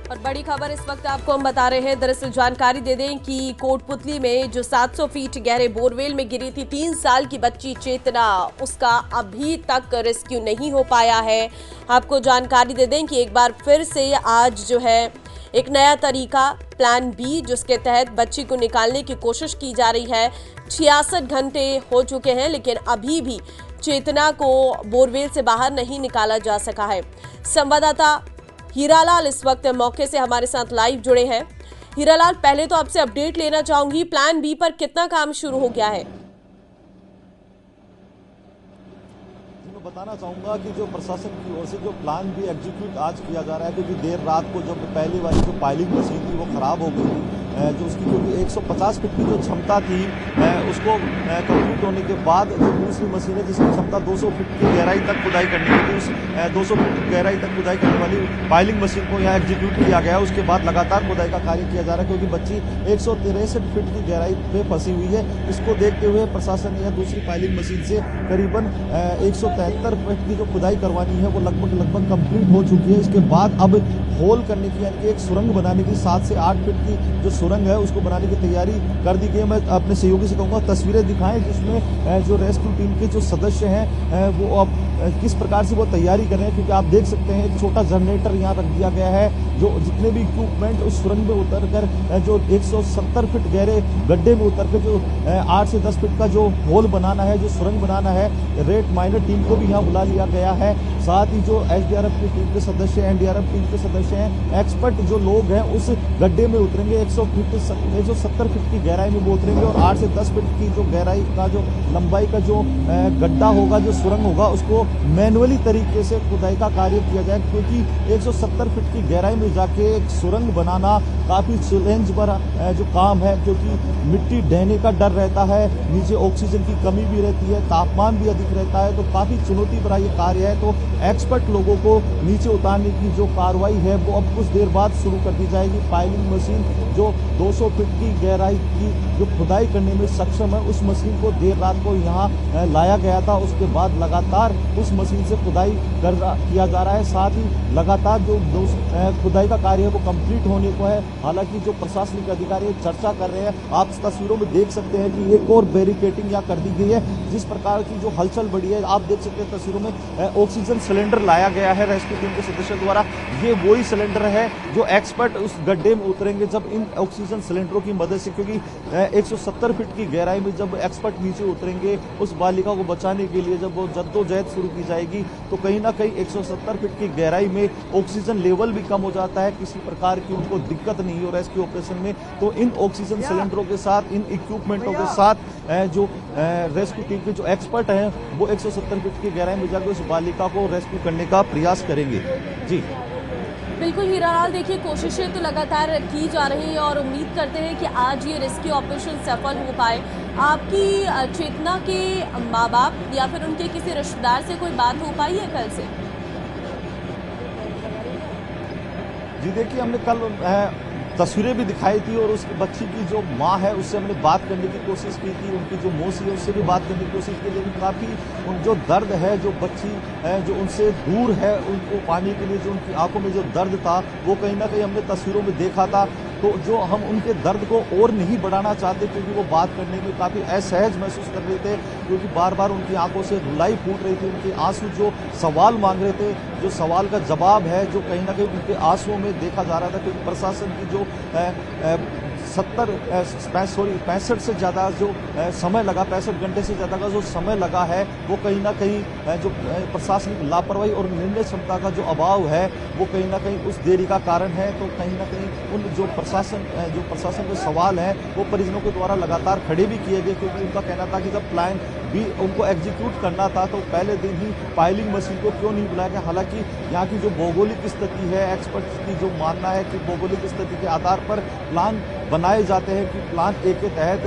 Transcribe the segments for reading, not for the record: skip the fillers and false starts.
और बड़ी खबर इस वक्त आपको हम बता रहे हैं। दरअसल जानकारी दे दें कि कोटपुतली में जो 700 फीट गहरे बोरवेल में गिरी थी 3 साल की बच्ची चेतना, उसका अभी तक रेस्क्यू नहीं हो पाया है। आपको जानकारी दे दें कि एक बार फिर से आज जो है एक नया तरीका प्लान बी, जिसके तहत बच्ची को निकालने की कोशिश की जा रही है। 66 घंटे हो चुके हैं लेकिन अभी भी चेतना को बोरवेल से बाहर नहीं निकाला जा सका है। संवाददाता हीरालाल इस वक्त मौके से हमारे साथ लाइव जुड़े हैं। हीरालाल, पहले तो आपसे अपडेट लेना चाहूंगी, प्लान बी पर कितना काम शुरू हो गया है? मैं बताना चाहूंगा कि जो प्रशासन की ओर से जो प्लान भी एग्जीक्यूट आज किया जा रहा है, क्योंकि देर रात को जब पहली वाली जो पाइलिंग मशीन थी वो खराब हो गई थी, जो उसकी क्योंकि 150 फीट की जो क्षमता थी उसको कंप्लीट होने के बाद जो दूसरी मशीन है जिसकी क्षमता 200 फीट की गहराई तक खुदाई करनी थी, उस 200 फीट गहराई तक खुदाई करने वाली पाइलिंग मशीन को यहाँ एग्जीक्यूट किया गया। उसके बाद लगातार खुदाई का कार्य किया जा रहा है, क्योंकि बच्ची 163 फीट की गहराई पे फंसी हुई है। इसको देखते हुए प्रशासन ने यह दूसरी पाइलिंग मशीन से करीबन 173 फीट की जो खुदाई करवानी है वो लगभग कंप्लीट हो चुकी है। इसके बाद अब होल करने की, यानी कि एक सुरंग बनाने की 7 से 8 फीट की जो सुरंग है उसको बनाने की तैयारी कर दी गई है। मैं अपने सहयोगी से कहूँगा तस्वीरें दिखाएं जिसमें जो रेस्क्यू टीम के जो सदस्य हैं वो अब किस प्रकार से वो तैयारी कर रहे हैं, क्योंकि आप देख सकते हैं एक छोटा जनरेटर यहाँ रख दिया गया है। जो जितने भी इक्विपमेंट उस सुरंग में उतर कर जो 170 फीट गहरे गड्ढे में उतर कर जो 8 से 10 फीट का जो होल बनाना है, जो सुरंग बनाना है, रेड माइनर टीम को भी यहाँ बुला लिया गया है। साथ ही जो एसडीआरएफ की टीम के सदस्य हैं, एनडीआरएफ टीम के सदस्य हैं, एक्सपर्ट जो लोग हैं उस गड्ढे में उतरेंगे। 170 फीट की गहराई में वो उतरेंगे और 8 से 10 फीट की जो गहराई का जो लंबाई का जो गड्ढा होगा, जो सुरंग होगा, उसको मैनुअली तरीके से खुदाई का कार्य किया जाए, क्योंकि 170 फीट की गहराई में जाके एक सुरंग बनाना काफ़ी चैलेंज भरा जो काम है, क्योंकि मिट्टी ढहने का डर रहता है, नीचे ऑक्सीजन की कमी भी रहती है, तापमान भी अधिक रहता है, तो काफ़ी चुनौती भरा ये कार्य है। तो एक्सपर्ट लोगों को नीचे उतारने की जो कार्रवाई है वो अब कुछ देर बाद शुरू कर दी जाएगी। पाइलिंग मशीन जो 200 फीट की गहराई की जो खुदाई करने में सक्षम है, उस मशीन को देर रात को यहाँ लाया गया था। उसके बाद लगातार उस मशीन से खुदाई किया जा रहा है। साथ ही लगातार जो खुदाई का कार्य है वो कंप्लीट होने को है। हालांकि जो प्रशासनिक अधिकारी चर्चा कर रहे हैं, आप तस्वीरों में देख सकते हैं कि एक और बैरिकेडिंग यहाँ कर दी गई है। जिस प्रकार की जो हलचल बढ़ी है, आप देख सकते हैं तस्वीरों में ऑक्सीजन सिलेंडर लाया गया है रेस्क्यू टीम के सदस्यों द्वारा। ये वही सिलेंडर है जो एक्सपर्ट उस गड्ढे में उतरेंगे जब इन ऑक्सीजन सिलेंडरों की मदद से, क्योंकि 170 फीट की गहराई में जब एक्सपर्ट नीचे उतरेंगे उस बालिका को बचाने के लिए, जब वो जद्दोजहद शुरू की जाएगी, तो कहीं ना कहीं 170 फीट की गहराई में ऑक्सीजन लेवल भी कम हो जाता है। किसी प्रकार की उनको दिक्कत नहीं हो रेस्क्यू ऑपरेशन में। तो इन ऑक्सीजन सिलेंडरों के साथ, इन इक्विपमेंटों के साथ जो रेस्क्यू टीम के जो एक्सपर्ट हैं वो 170 फीट की गहराई में जाकर उस बालिका को रेस्क्यू करने का प्रयास करेंगे। जी बिल्कुल हीरालाल, देखिए कोशिशें तो लगातार की जा रही हैं और उम्मीद करते हैं कि आज ये रेस्क्यू ऑपरेशन सफल हो पाए। आपकी चेतना के माँ बाप या फिर उनके किसी रिश्तेदार से कोई बात हो पाई है कल से? जी देखिए, हमने कल तस्वीरें भी दिखाई थी और उस बच्ची की जो माँ है उससे हमने बात करने की कोशिश की थी। उनकी जो मौसी है उससे भी बात करने की कोशिश की, लेकिन काफ़ी जो दर्द है, जो बच्ची जो उनसे दूर है, उनको पाने के लिए जो उनकी आंखों में जो दर्द था वो कहीं ना कहीं हमने तस्वीरों में देखा था। तो जो हम उनके दर्द को और नहीं बढ़ाना चाहते, क्योंकि वो बात करने में काफ़ी असहज महसूस कर रहे थे, क्योंकि बार बार उनकी आंखों से रुलाई फूट रही थी, उनके आंसू जो सवाल मांग रहे थे, जो सवाल का जवाब है जो कहीं ना कहीं उनके आंसुओं में देखा जा रहा था। क्योंकि प्रशासन की जो 65 से ज़्यादा जो समय लगा, 65 घंटे से ज़्यादा का जो समय लगा है, वो कहीं ना कहीं जो प्रशासनिक लापरवाही और निर्णय क्षमता का जो अभाव है वो कहीं ना कहीं उस देरी का कारण है। तो कहीं ना कहीं उन जो प्रशासन के सवाल हैं वो परिजनों के द्वारा लगातार खड़े भी किए गए, क्योंकि उनका कहना था कि जब प्लान भी उनको एग्जीक्यूट करना था तो पहले दिन ही पाइलिंग मशीन को क्यों नहीं बुलाया गया। हालांकि यहाँ की जो भौगोलिक स्थिति है, एक्सपर्ट्स की जो मानना है कि भौगोलिक स्थिति के आधार पर प्लान बनाए जाते हैं, कि प्लान ए के तहत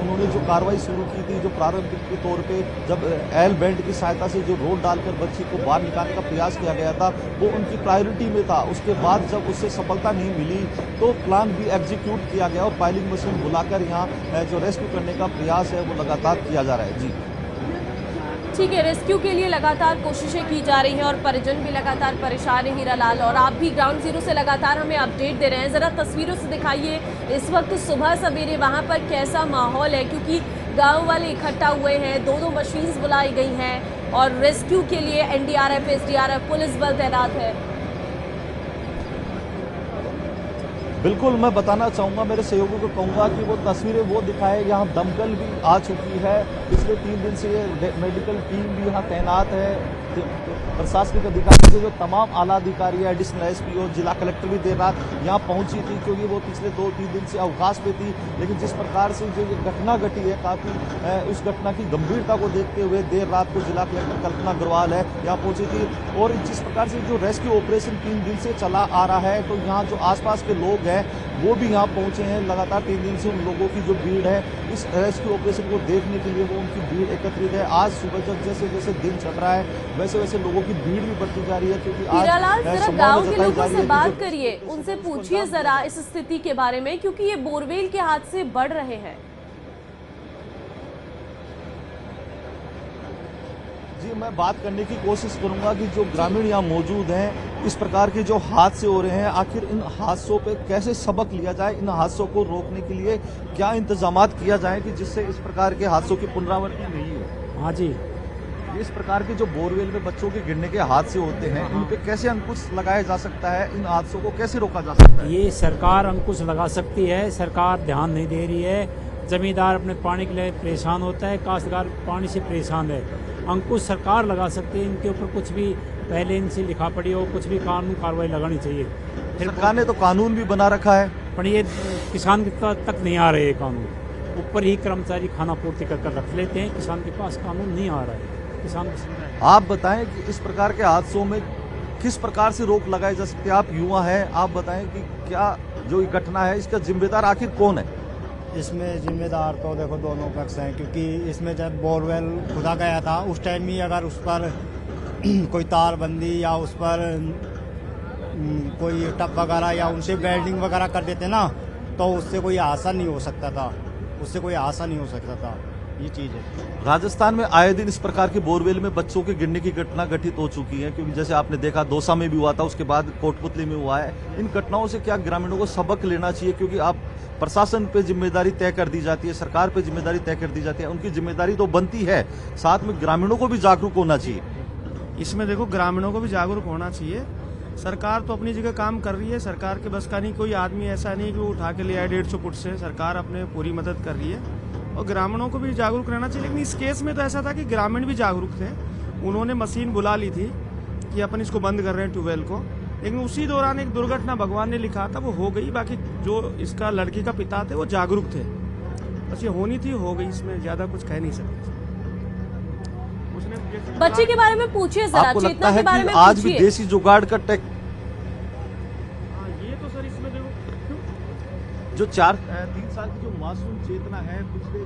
उन्होंने जो कार्रवाई शुरू की थी, जो प्रारंभिक के तौर पे जब एल बैंड की सहायता से जो रोड डालकर बच्ची को बाहर निकालने का प्रयास किया गया था वो उनकी प्रायोरिटी में था। उसके बाद जब उससे सफलता नहीं मिली तो प्लान भी एग्जीक्यूट किया गया और पाइलिंग मशीन बुलाकर यहाँ जो रेस्क्यू करने का प्रयास है वो लगातार किया जा रहा है। जी ठीक है, रेस्क्यू के लिए लगातार कोशिशें की जा रही हैं और परिजन भी लगातार परेशान है हीरालाल, और आप भी ग्राउंड जीरो से लगातार हमें अपडेट दे रहे हैं। ज़रा तस्वीरों से दिखाइए इस वक्त सुबह सवेरे वहां पर कैसा माहौल है, क्योंकि गांव वाले इकट्ठा हुए हैं, दो मशीन्स बुलाई गई हैं और रेस्क्यू के लिए एनडीआरएफ, एसडीआरएफ, पुलिस बल तैनात है। बिल्कुल, मैं बताना चाहूँगा, मेरे सहयोगियों को कहूँगा कि वो तस्वीरें वो दिखाए। यहाँ दमकल भी आ चुकी है, पिछले 3 दिन से ये मेडिकल टीम भी यहाँ तैनात है। प्रशासनिक अधिकारी जो तमाम आला अधिकारी है, एडिशनल एसपी और जिला कलेक्टर भी देर रात यहाँ पहुंची थी, क्योंकि वो पिछले 2-3 दिन से अवकाश पे थी। लेकिन जिस प्रकार से जो ये घटना घटी है, काफ़ी उस घटना की गंभीरता को देखते हुए देर रात को जिला कलेक्टर कल्पना अग्रवाल है यहाँ पहुंची थी। और जिस प्रकार से जो रेस्क्यू ऑपरेशन 3 दिन से चला आ रहा है, तो यहाँ जो आसपास के लोग हैं वो भी यहाँ पहुंचे हैं। लगातार 3 दिन से उन लोगों की जो भीड़ है इस रेस्क्यू ऑपरेशन को देखने के लिए, वो उनकी भीड़ एकत्रित है। आज सुबह जब जैसे जैसे दिन चढ़ रहा है वैसे वैसे लोगों की भीड़ भी बढ़ती जा रही है, क्योंकि हीरालाल, जरा गांव के लोगों से बात कि करिए, उनसे पूछिए जरा इस स्थिति के बारे में, क्योंकि ये बोरवेल के हादसे बढ़ रहे हैं। जी, मैं बात करने की कोशिश करूंगा कि जो ग्रामीण यहाँ मौजूद हैं, इस प्रकार के जो हादसे हो रहे हैं, आखिर इन हादसों पे कैसे सबक लिया जाए, इन हादसों को रोकने के लिए क्या इंतजामात किया जाए कि जिससे इस प्रकार के हादसों की पुनरावृत्ति नहीं हो। हाँ जी, इस प्रकार के जो बोरवेल में बच्चों के गिरने के हादसे होते हैं, इन पे कैसे अंकुश लगाया जा सकता है, इन हादसों को कैसे रोका जा सकता है? ये सरकार अंकुश लगा सकती है। सरकार ध्यान नहीं दे रही है। जमींदार अपने पानी के लिए परेशान होता है, काश्तकार पानी से परेशान है। अंकुश सरकार लगा सकती है। इनके ऊपर कुछ भी पहले इनसे लिखा पड़ी हो, कुछ भी कानून कार्रवाई लगानी चाहिए। फिर सरकार ने तो कानून भी बना रखा है, पर ये किसान के तक नहीं आ रहे ये कानून। ऊपर ही कर्मचारी खाना पूर्ति कर रख लेते हैं, किसान के पास कानून नहीं आ रहा है। किसान आप बताएं कि इस प्रकार के हादसों में किस प्रकार से रोक लगाई जा सकती है? आप युवा हैं, आप बताएं कि क्या जो ये घटना है इसका जिम्मेदार आखिर कौन है? इसमें जिम्मेदार तो देखो दोनों पक्ष हैं, क्योंकि इसमें जब बोरवेल खुदा गया था उस टाइम ही अगर उस पर कोई तारबंदी या उस पर कोई टप वगैरह या उनसे वेल्डिंग वगैरह कर देते ना, तो उससे कोई हादसा नहीं हो सकता था, ये चीज़ है। राजस्थान में आए दिन इस प्रकार के बोरवेल में बच्चों के गिरने की घटना घटित हो चुकी है, क्योंकि जैसे आपने देखा दौसा में भी हुआ था, उसके बाद कोटपुतली में हुआ है। इन घटनाओं से क्या ग्रामीणों को सबक लेना चाहिए? क्योंकि आप प्रशासन पे जिम्मेदारी तय कर दी जाती है, सरकार पे जिम्मेदारी तय कर दी जाती है, उनकी जिम्मेदारी तो बनती है, साथ में ग्रामीणों को भी जागरूक होना चाहिए। इसमें देखो ग्रामीणों को भी जागरूक होना चाहिए। सरकार तो अपनी जगह काम कर रही है, सरकार के बस का नहीं, कोई आदमी ऐसा नहीं कि वो उठा के ले आए 150 फुट से। सरकार अपने पूरी मदद कर रही है और ग्रामीणों को भी जागरूक रहना चाहिए। लेकिन इस केस में तो ऐसा था कि ग्रामीण भी जागरूक थे, उन्होंने मशीन बुला ली थी कि अपन इसको बंद कर रहे हैं ट्यूबवेल को, लेकिन उसी दौरान एक दुर्घटना भगवान ने लिखा था वो हो गई। बाकी जो इसका लड़की का पिता थे वो जागरूक थे, बस ये होनी थी, हो गई, इसमें ज्यादा कुछ कह नहीं सकते। बच्चे के बारे में पूछिए जरा, आपको लगता चेतना है के बारे कि में आज भी पूछिए। देसी जुगाड़ का टेक ये तो सर इसमें देखो जो 3 साल की जो मासूम चेतना है, पिछले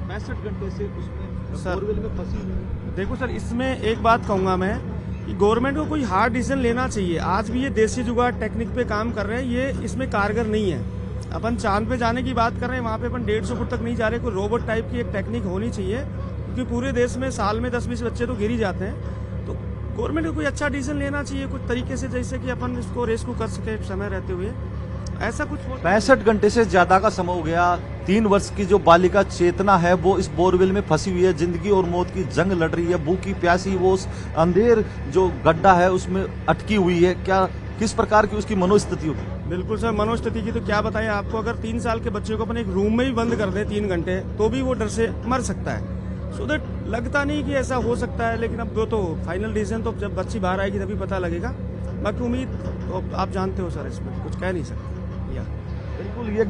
65 घंटे से उसमें बोरवेल में फंसी हुई है। देखो सर, इसमें एक बात कहूँगा मैं कि गवर्नमेंट को कोई हार्ड डिसीजन लेना चाहिए। आज भी ये देसी जुगाड़ टेक्निक पे काम कर रहे हैं, ये इसमें कारगर नहीं है। अपन चांद पे जाने की बात कर रहे हैं, वहाँ पे अपन 150 फुट तक नहीं जा रहे। कोई रोबोट टाइप की एक टेक्निक होनी चाहिए, क्योंकि पूरे देश में साल में 10-20 बच्चे तो गिर ही जाते हैं। तो गवर्नमेंट को कोई अच्छा डिसीजन लेना चाहिए कुछ तरीके से, जैसे कि अपन इसको रेस्क्यू कर सके समय रहते हुए। ऐसा कुछ 65 घंटे से ज्यादा का समय हो गया। 3 वर्ष की जो बालिका चेतना है वो इस बोरवेल में फंसी हुई है, जिंदगी और मौत की जंग लड़ रही है, भूखी प्यासी वो उस अंधेर जो गड्ढा है उसमें अटकी हुई है। क्या किस प्रकार की उसकी मनोस्थिति होगी? बिल्कुल सर, मनोस्थिति की तो क्या बताएं आपको। अगर 3 साल के बच्चे को अपन एक रूम में ही बंद कर दें 3 घंटे, तो भी वो डर से मर सकता है। सो दैट लगता नहीं कि ऐसा हो सकता है, लेकिन अब वो तो फाइनल डिसीजन तो जब बच्ची बाहर आएगी तभी पता लगेगा। बाकी उम्मीद तो आप जानते हो सर, इसमें कुछ कह नहीं सकते। बिल्कुल, ये